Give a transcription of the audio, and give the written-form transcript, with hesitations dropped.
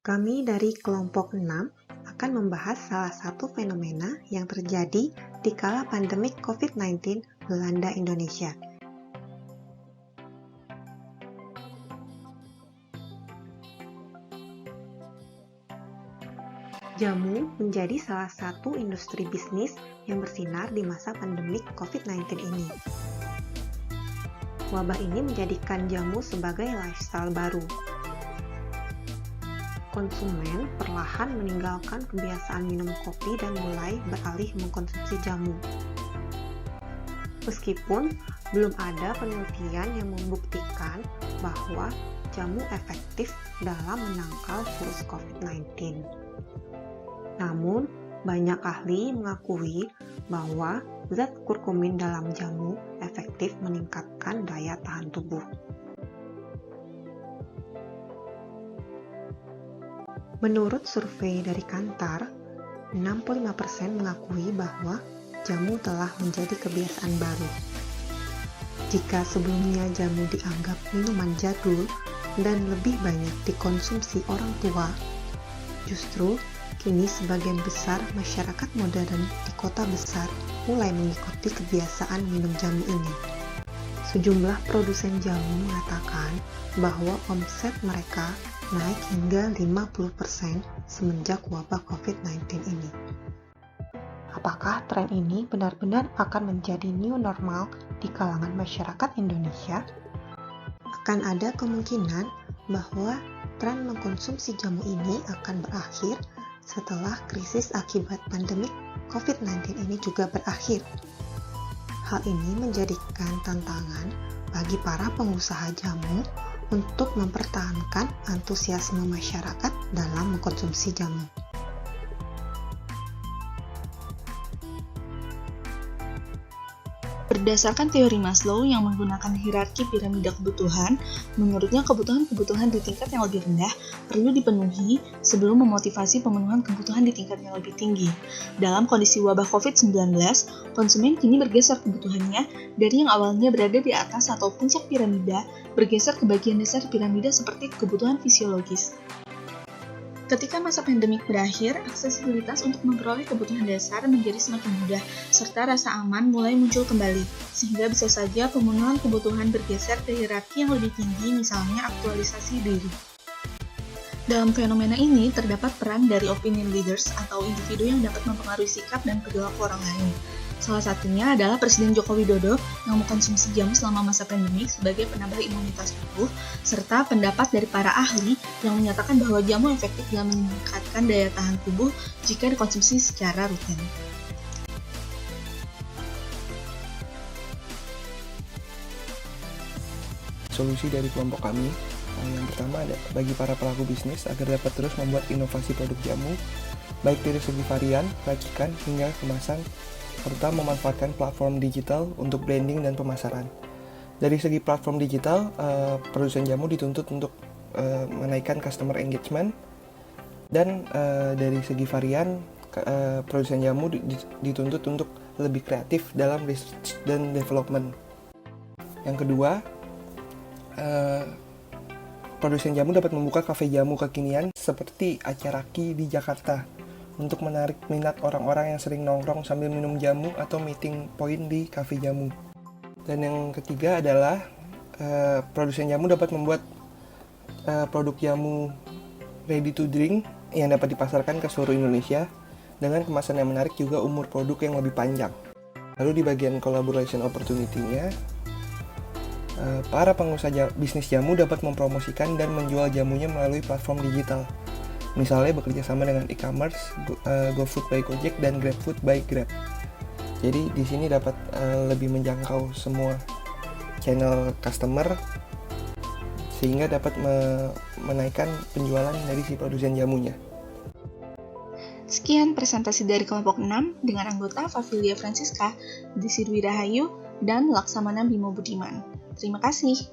Kami dari kelompok 6 akan membahas salah satu fenomena yang terjadi di kala pandemik COVID-19 melanda Indonesia. Jamu menjadi salah satu industri bisnis yang bersinar di masa pandemik COVID-19 ini. Wabah ini menjadikan jamu sebagai lifestyle baru. Konsumen perlahan meninggalkan kebiasaan minum kopi dan mulai beralih mengkonsumsi jamu. Meskipun belum ada penelitian yang membuktikan bahwa jamu efektif dalam menangkal virus COVID-19. Namun, banyak ahli mengakui bahwa zat kurkumin dalam jamu efektif meningkatkan daya tahan tubuh. Menurut survei dari Kantar, 65% mengakui bahwa jamu telah menjadi kebiasaan baru. Jika sebelumnya jamu dianggap minuman jadul dan lebih banyak dikonsumsi orang tua, justru kini sebagian besar masyarakat modern di kota besar mulai mengikuti kebiasaan minum jamu ini. Sejumlah produsen jamu mengatakan bahwa omset mereka naik hingga 50% semenjak wabah COVID-19 ini. Apakah tren ini benar-benar akan menjadi new normal di kalangan masyarakat Indonesia? Akan ada kemungkinan bahwa tren mengkonsumsi jamu ini akan berakhir setelah krisis akibat pandemik COVID-19 ini juga berakhir. Hal ini menjadikan tantangan bagi para pengusaha jamu untuk mempertahankan antusiasme masyarakat dalam mengkonsumsi jamu. Berdasarkan teori Maslow yang menggunakan hierarki piramida kebutuhan, menurutnya kebutuhan-kebutuhan di tingkat yang lebih rendah perlu dipenuhi sebelum memotivasi pemenuhan kebutuhan di tingkat yang lebih tinggi. Dalam kondisi wabah COVID-19, konsumen kini bergeser kebutuhannya dari yang awalnya berada di atas atau puncak piramida, bergeser ke bagian dasar piramida seperti kebutuhan fisiologis. Ketika masa pandemik berakhir, aksesibilitas untuk memperoleh kebutuhan dasar menjadi semakin mudah, serta rasa aman mulai muncul kembali, sehingga bisa saja pemenuhan kebutuhan bergeser ke hierarki yang lebih tinggi, misalnya aktualisasi diri. Dalam fenomena ini, terdapat peran dari opinion leaders atau individu yang dapat mempengaruhi sikap dan perilaku orang lain. Salah satunya adalah Presiden Joko Widodo yang mengkonsumsi jamu selama masa pandemik sebagai penambah imunitas tubuh, serta pendapat dari para ahli yang menyatakan bahwa jamu efektif dalam meningkatkan daya tahan tubuh jika dikonsumsi secara rutin. Solusi dari kelompok kami, yang pertama ada bagi para pelaku bisnis agar dapat terus membuat inovasi produk jamu, baik dari segi varian, racikan, hingga kemasan, serta memanfaatkan platform digital untuk branding dan pemasaran. Dari segi platform digital, produsen jamu dituntut untuk menaikkan customer engagement, dan dari segi varian, produsen jamu dituntut untuk lebih kreatif dalam research dan development. Yang kedua, produsen jamu dapat membuka kafe jamu kekinian seperti Acaraki di Jakarta untuk menarik minat orang-orang yang sering nongkrong sambil minum jamu atau meeting point di kafe jamu. Dan yang ketiga adalah produsen jamu dapat membuat produk jamu ready to drink yang dapat dipasarkan ke seluruh Indonesia dengan kemasan yang menarik, juga umur produk yang lebih panjang. Lalu di bagian collaboration opportunity-nya, para pengusaha bisnis jamu dapat mempromosikan dan menjual jamunya melalui platform digital. Misalnya bekerja sama dengan e-commerce, GoFood by Gojek, dan GrabFood by Grab. Jadi di sini dapat lebih menjangkau semua channel customer, sehingga dapat menaikkan penjualan dari si produsen jamunya. Sekian presentasi dari kelompok 6 dengan anggota Favilia Francisca, Desi Dwi Rahayu, dan Laksamana Bimo Budiman. Terima kasih.